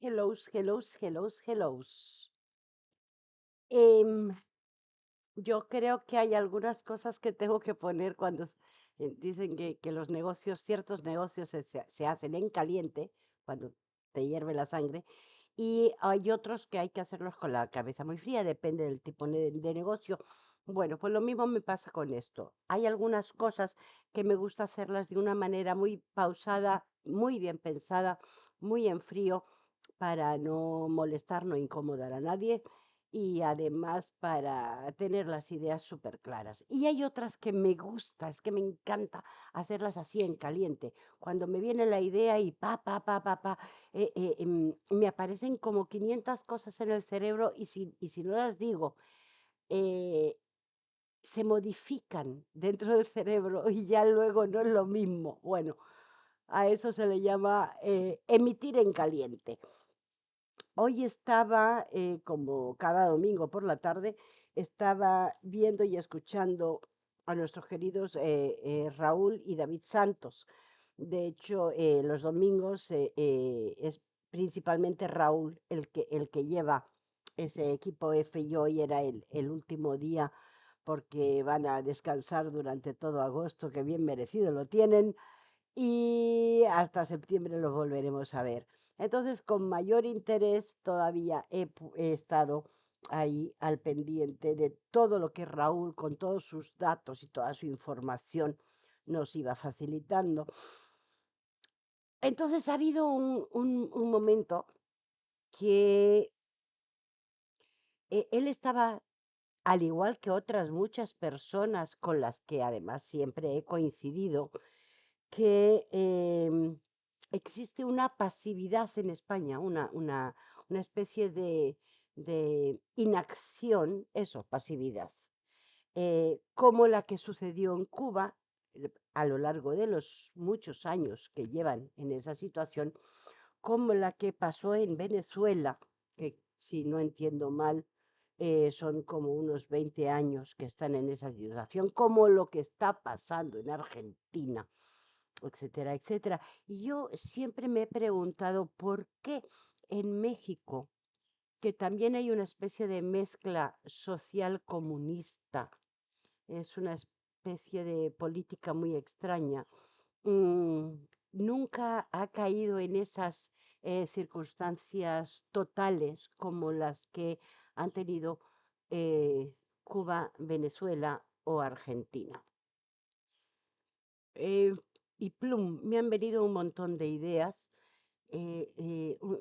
Hellos, hellos, hellos, hellos. Em, yo creo que hay algunas cosas que tengo que poner cuando dicen que los negocios, ciertos negocios se hacen en caliente, cuando te hierve la sangre, y hay otros que hay que hacerlos con la cabeza muy fría, depende del tipo de negocio. Bueno, pues lo mismo me pasa con esto. Hay algunas cosas que me gusta hacerlas de una manera muy pausada, muy bien pensada, muy en frío, para no molestar, no incomodar a nadie y además para tener las ideas súper claras. Y hay otras que me gusta, es que me encanta hacerlas así en caliente. Cuando me viene la idea y me aparecen como 500 cosas en el cerebro y si no las digo, eh, se modifican dentro del cerebro y ya luego no es lo mismo. Bueno, a eso se le llama emitir en caliente. Hoy estaba, como cada domingo por la tarde, estaba viendo y escuchando a nuestros queridos Raúl y David Santos. De hecho, los domingos es principalmente Raúl el que lleva ese equipo F y hoy era el último día porque van a descansar durante todo agosto, que bien merecido lo tienen y hasta septiembre los volveremos a ver. Entonces, con mayor interés todavía he estado ahí al pendiente de todo lo que Raúl, con todos sus datos y toda su información, nos iba facilitando. Entonces, ha habido un momento que él estaba, al igual que otras muchas personas con las que además siempre he coincidido, que existe una pasividad en España, una especie de inacción, eso, pasividad, como la que sucedió en Cuba a lo largo de los muchos años que llevan en esa situación, como la que pasó en Venezuela, que si no entiendo mal, son como unos 20 años que están en esa situación, como lo que está pasando en Argentina, etcétera, etcétera. Y yo siempre me he preguntado por qué en México, que también hay una especie de mezcla social comunista, es una especie de política muy extraña, mm, nunca ha caído en esas circunstancias totales como las que han tenido Cuba, Venezuela o Argentina. Eh, y plum, me han venido un montón de ideas,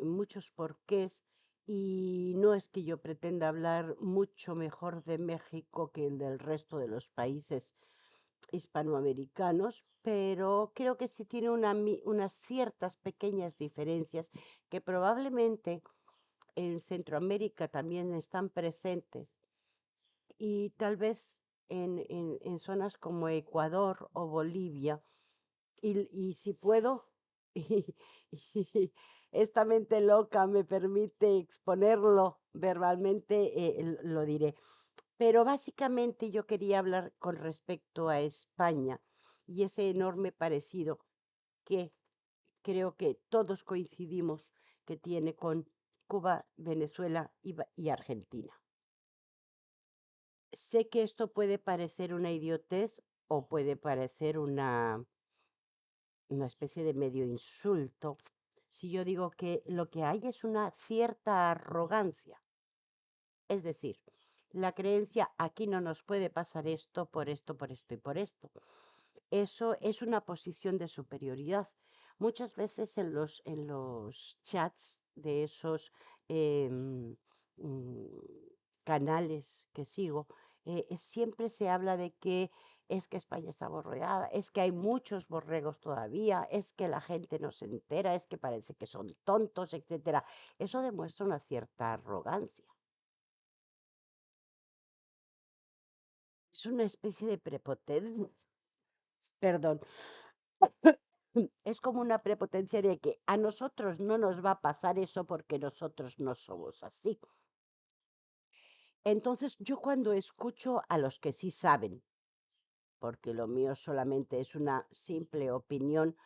muchos porqués, y no es que yo pretenda hablar mucho mejor de México que el del resto de los países hispanoamericanos, pero creo que sí tiene unas ciertas pequeñas diferencias que probablemente en Centroamérica también están presentes y tal vez en zonas como Ecuador o Bolivia y si puedo, y, y esta mente loca me permite exponerlo verbalmente, lo diré. Pero básicamente yo quería hablar con respecto a España y ese enorme parecido que creo que todos coincidimos que tiene con Cuba, Venezuela y Argentina. Sé que esto puede parecer una idiotez o puede parecer una especie de medio insulto, si yo digo que lo que hay es una cierta arrogancia, es decir, la creencia aquí no nos puede pasar esto por esto, por esto y por esto. Eso es una posición de superioridad. Muchas veces en los chats de esos em, mm, canales que sigo, siempre se habla de que es que España está borreada, es que hay muchos borregos todavía, es que la gente no se entera, es que parece que son tontos, etcétera. Eso demuestra una cierta arrogancia. Es una especie de prepotencia, perdón, es como una prepotencia de que a nosotros no nos va a pasar eso porque nosotros no somos así. Entonces, yo cuando escucho a los que sí saben, porque lo mío solamente es una simple opinión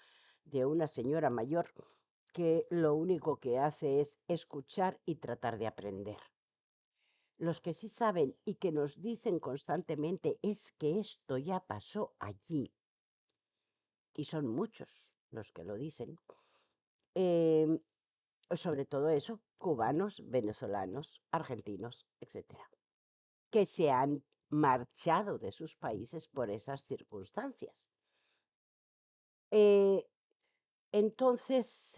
de una señora mayor, que lo único que hace es escuchar y tratar de aprender. Los que sí saben y que nos dicen constantemente es que esto ya pasó allí, y son muchos los que lo dicen, em, sobre todo eso, cubanos, venezolanos, argentinos, etcétera, que se han marchado de sus países por esas circunstancias. Eh, entonces,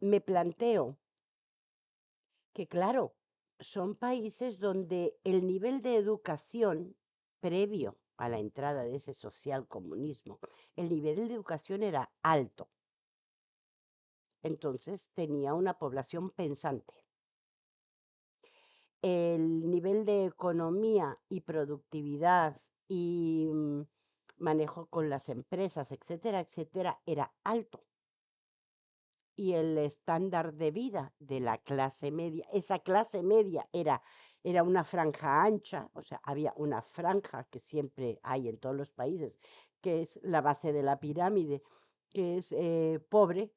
me planteo que, claro, son países donde el nivel de educación previo a la entrada de ese social comunismo, el nivel de educación era alto. Entonces tenía una población pensante. El nivel de economía y productividad y manejo con las empresas, etcétera, etcétera, era alto. Y el estándar de vida de la clase media, esa clase media era una franja ancha, o sea, había una franja que siempre hay en todos los países, que es la base de la pirámide, que es pobre.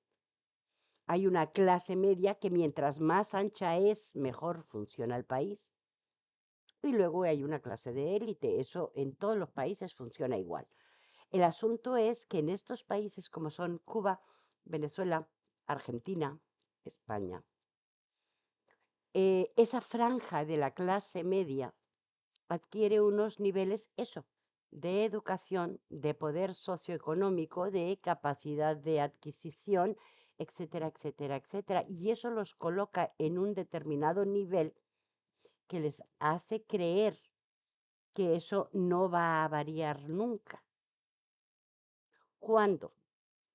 Hay una clase media que mientras más ancha es, mejor funciona el país. Y luego hay una clase de élite, eso en todos los países funciona igual. El asunto es que en estos países como son Cuba, Venezuela, Argentina, España, esa franja de la clase media adquiere unos niveles, eso, de educación, de poder socioeconómico, de capacidad de adquisición, etcétera, etcétera, etcétera. Y eso los coloca en un determinado nivel que les hace creer que eso no va a variar nunca. Cuando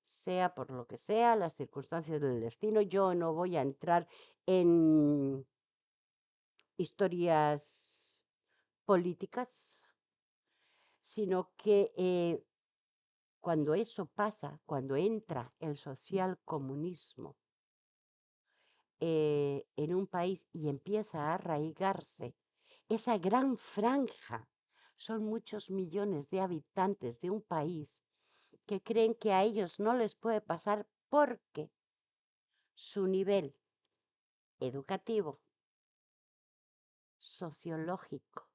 sea por lo que sea, las circunstancias del destino, yo no voy a entrar en historias políticas, sino que cuando eso pasa, cuando entra el socialcomunismo en un país y empieza a arraigarse, esa gran franja, son muchos millones de habitantes de un país que creen que a ellos no les puede pasar porque su nivel educativo, sociológico,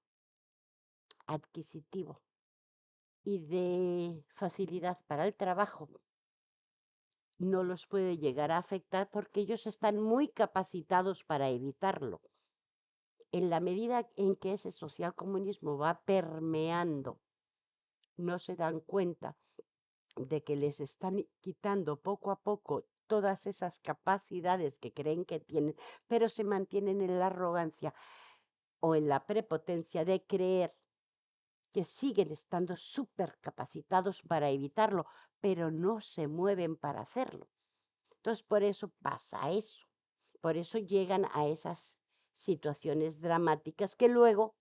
adquisitivo y de facilidad para el trabajo no los puede llegar a afectar porque ellos están muy capacitados para evitarlo. En la medida en que ese socialcomunismo va permeando, no se dan cuenta de que les están quitando poco a poco todas esas capacidades que creen que tienen, pero se mantienen en la arrogancia o en la prepotencia de creer que siguen estando súper capacitados para evitarlo, pero no se mueven para hacerlo. Entonces, por eso pasa eso. Por eso llegan a esas situaciones dramáticas que luego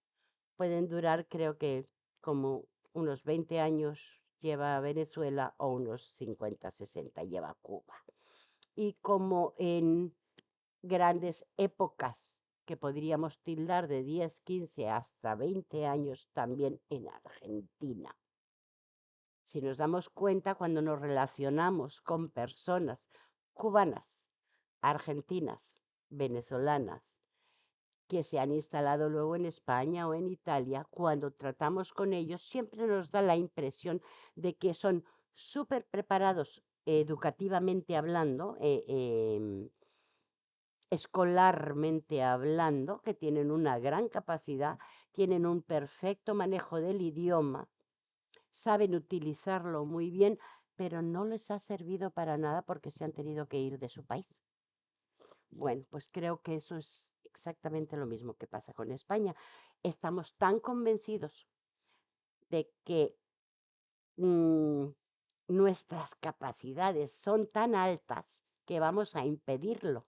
pueden durar, creo que como unos 20 años lleva Venezuela o unos 50, 60 lleva Cuba. Y como en grandes épocas que podríamos tildar de 10, 15 hasta 20 años también en Argentina. Si nos damos cuenta cuando nos relacionamos con personas cubanas, argentinas, venezolanas, que se han instalado luego en España o en Italia, cuando tratamos con ellos siempre nos da la impresión de que son súper preparados educativamente hablando, escolarmente hablando, que tienen una gran capacidad, tienen un perfecto manejo del idioma, saben utilizarlo muy bien, pero no les ha servido para nada porque se han tenido que ir de su país. Bueno, pues creo que eso es exactamente lo mismo que pasa con España. Estamos tan convencidos de que mm, nuestras capacidades son tan altas que vamos a impedirlo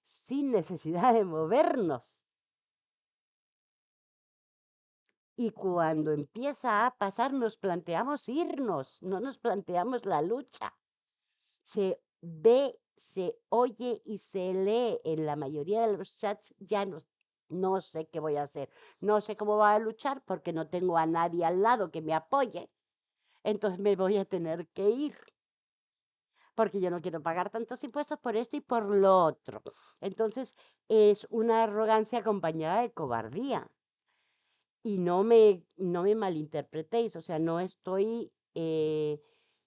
sin necesidad de movernos. Y cuando empieza a pasar, nos planteamos irnos, no nos planteamos la lucha. Se ve, se oye y se lee en la mayoría de los chats, ya no sé qué voy a hacer, no sé cómo voy a luchar porque no tengo a nadie al lado que me apoye, entonces me voy a tener que ir. porque yo no quiero pagar tantos impuestos por esto y por lo otro. Entonces, es una arrogancia acompañada de cobardía. Y no me malinterpretéis, o sea, no estoy,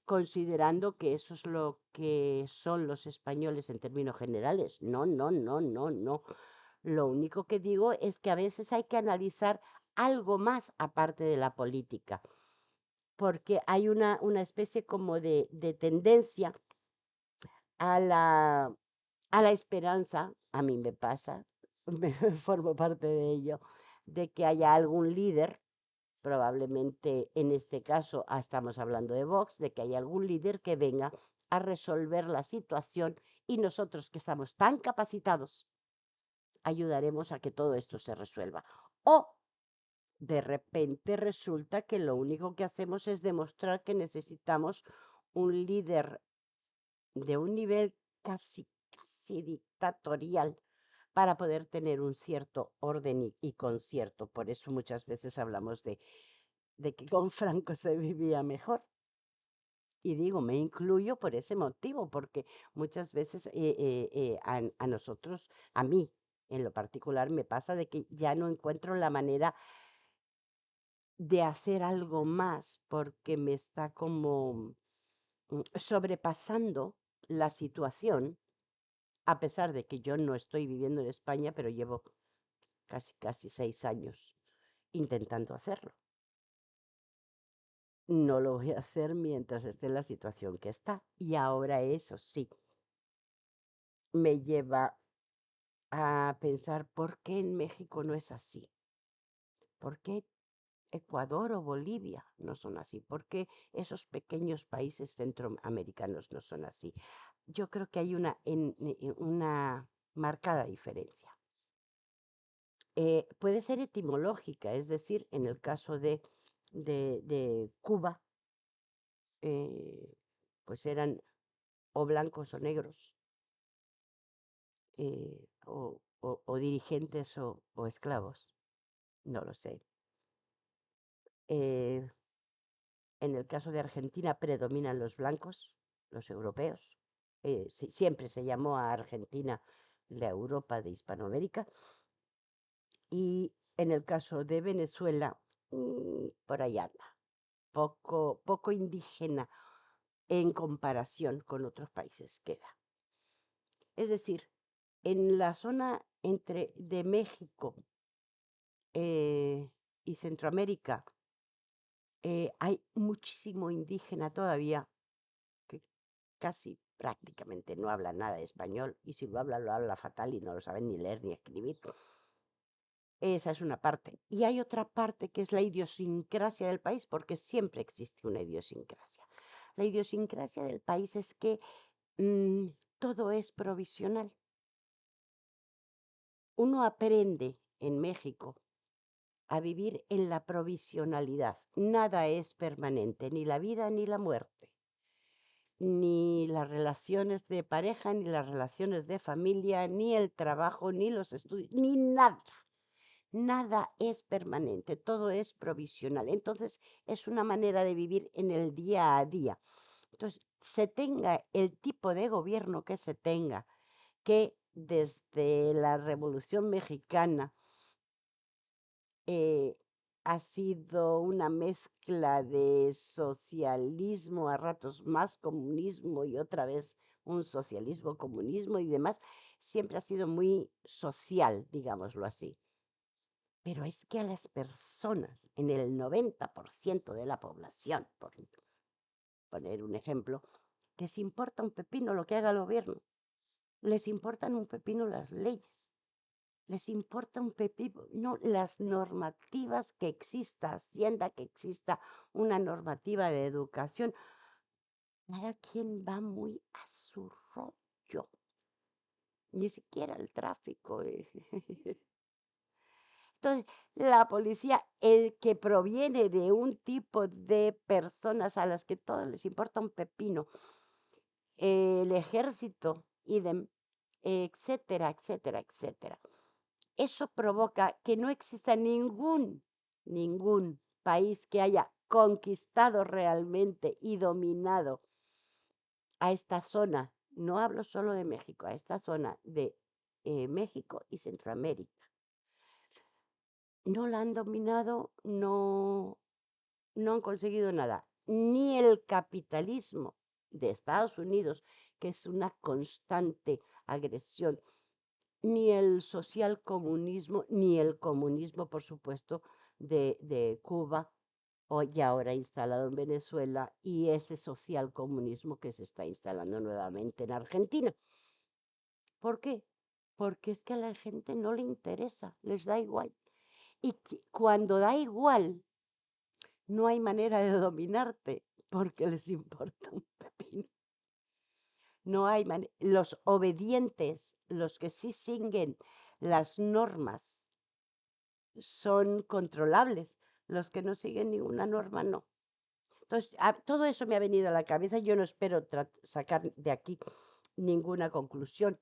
considerando que eso es lo que son los españoles en términos generales. No, no, no, no, no. Lo único que digo es que a veces hay que analizar algo más aparte de la política, porque hay una especie como de tendencia a la esperanza, a mí me pasa, me formo parte de ello, de que haya algún líder, probablemente en este caso estamos hablando de Vox, de que haya algún líder que venga a resolver la situación y nosotros que estamos tan capacitados ayudaremos a que todo esto se resuelva. O de repente resulta que lo único que hacemos es demostrar que necesitamos un líder de un nivel casi, casi dictatorial para poder tener un cierto orden y concierto. Por eso muchas veces hablamos de que con Franco se vivía mejor. Y digo, me incluyo por ese motivo, porque muchas veces a nosotros, a mí en lo particular, me pasa de que ya no encuentro la manera de hacer algo más porque me está como sobrepasando la situación, a pesar de que yo no estoy viviendo en España, pero llevo casi, casi 6 años intentando hacerlo. No lo voy a hacer mientras esté en la situación que está. Y ahora eso sí, me lleva a pensar por qué en México no es así. ¿Por qué Ecuador o Bolivia no son así? ¿Por qué esos pequeños países centroamericanos no son así? Yo creo que hay una marcada diferencia. Puede ser etimológica, es decir, en el caso de Cuba, pues eran o blancos o negros, o dirigentes o esclavos, no lo sé. Eh, en el caso de Argentina predominan los blancos, los europeos. Siempre se llamó a Argentina la Europa de Hispanoamérica. Y en el caso de Venezuela, por ahí anda, poco indígena en comparación con otros países queda. Es decir, en la zona entre de México y Centroamérica hay muchísimo indígena todavía que casi prácticamente no habla nada de español y si lo habla fatal y no lo saben ni leer ni escribir. Esa es una parte. Y hay otra parte que es la idiosincrasia del país, porque siempre existe una idiosincrasia. La idiosincrasia del país es que todo es provisional. Uno aprende en México a vivir en la provisionalidad. Nada es permanente, ni la vida ni la muerte, ni las relaciones de pareja, ni las relaciones de familia, ni el trabajo, ni los estudios, ni nada. Nada es permanente, todo es provisional. Entonces, es una manera de vivir en el día a día. Entonces, se tenga el tipo de gobierno que se tenga, que desde la Revolución Mexicana eh, ha sido una mezcla de socialismo, a ratos más comunismo y otra vez un socialismo, comunismo y demás, siempre ha sido muy social, digámoslo así. Pero es que a las personas, en el 90% de la población, por poner un ejemplo, les importa un pepino lo que haga el gobierno, les importan un pepino las leyes, les importa un pepino no, las normativas que exista, Hacienda que exista, una normativa de educación. Cada quien va muy a su rollo, ni siquiera el tráfico. Entonces, la policía, el que proviene de un tipo de personas a las que todos les importa un pepino, el ejército, idem, etcétera, etcétera, etcétera. Eso provoca que no exista ningún país que haya conquistado realmente y dominado a esta zona, no hablo solo de México, a esta zona de México y Centroamérica. No la han dominado, no han conseguido nada. Ni el capitalismo de Estados Unidos, que es una constante agresión, ni el socialcomunismo, ni el comunismo, por supuesto, de Cuba, hoy ahora instalado en Venezuela, y ese socialcomunismo que se está instalando nuevamente en Argentina. ¿Por qué? Porque es que a la gente no le interesa, les da igual. Y cuando da igual, no hay manera de dominarte, porque les importa un pepino. No hay los obedientes, los que sí siguen las normas, son controlables. Los que no siguen ninguna norma, no. Entonces, todo eso me ha venido a la cabeza. Yo no espero sacar de aquí ninguna conclusión,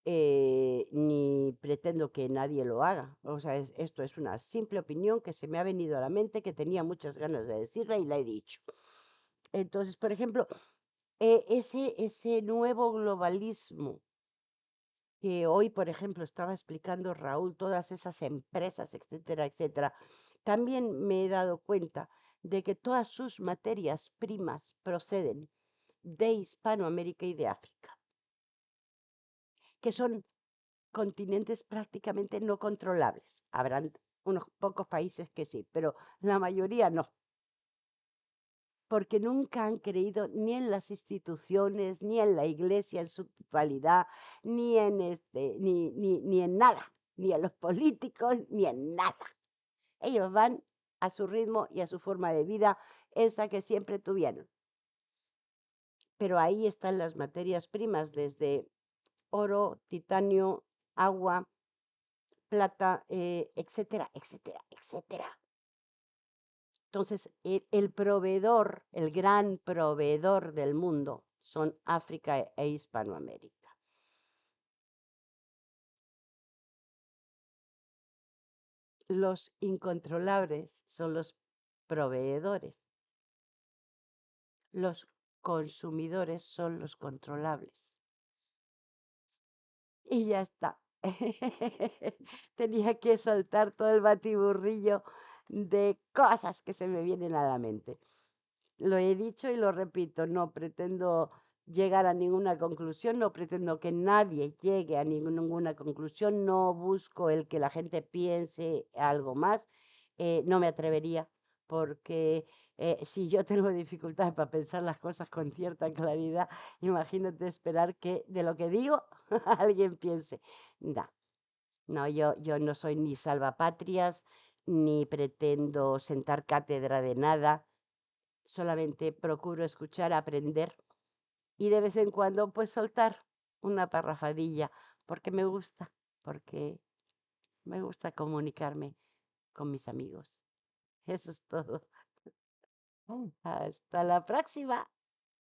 ni pretendo que nadie lo haga. O sea, esto es una simple opinión que se me ha venido a la mente, que tenía muchas ganas de decirla y la he dicho. Entonces, por ejemplo, ese nuevo globalismo que hoy, por ejemplo, estaba explicando Raúl, todas esas empresas, etcétera, etcétera, también me he dado cuenta de que todas sus materias primas proceden de Hispanoamérica y de África, que son continentes prácticamente no controlables. Habrán unos pocos países que sí, pero la mayoría no, porque nunca han creído ni en las instituciones, ni en la iglesia en su totalidad, ni en ni en nada, ni en los políticos, ni en nada. Ellos van a su ritmo y a su forma de vida, esa que siempre tuvieron. Pero ahí están las materias primas, desde oro, titanio, agua, plata, etcétera, etcétera, etcétera. Entonces, el proveedor, el gran proveedor del mundo son África e Hispanoamérica. Los incontrolables son los proveedores. Los consumidores son los controlables. Y ya está. Tenía que soltar todo el batiburrillo de cosas que se me vienen a la mente. Lo he dicho y lo repito, no pretendo llegar a ninguna conclusión, no pretendo que nadie llegue a ninguna conclusión, no busco el que la gente piense algo más, no me atrevería, porque si yo tengo dificultades para pensar las cosas con cierta claridad, imagínate esperar que de lo que digo alguien piense. No, no, yo no soy ni salvapatrias, ni pretendo sentar cátedra de nada, solamente procuro escuchar, aprender y de vez en cuando pues soltar una parrafadilla, porque porque me gusta comunicarme con mis amigos. Eso es todo. Hasta la próxima.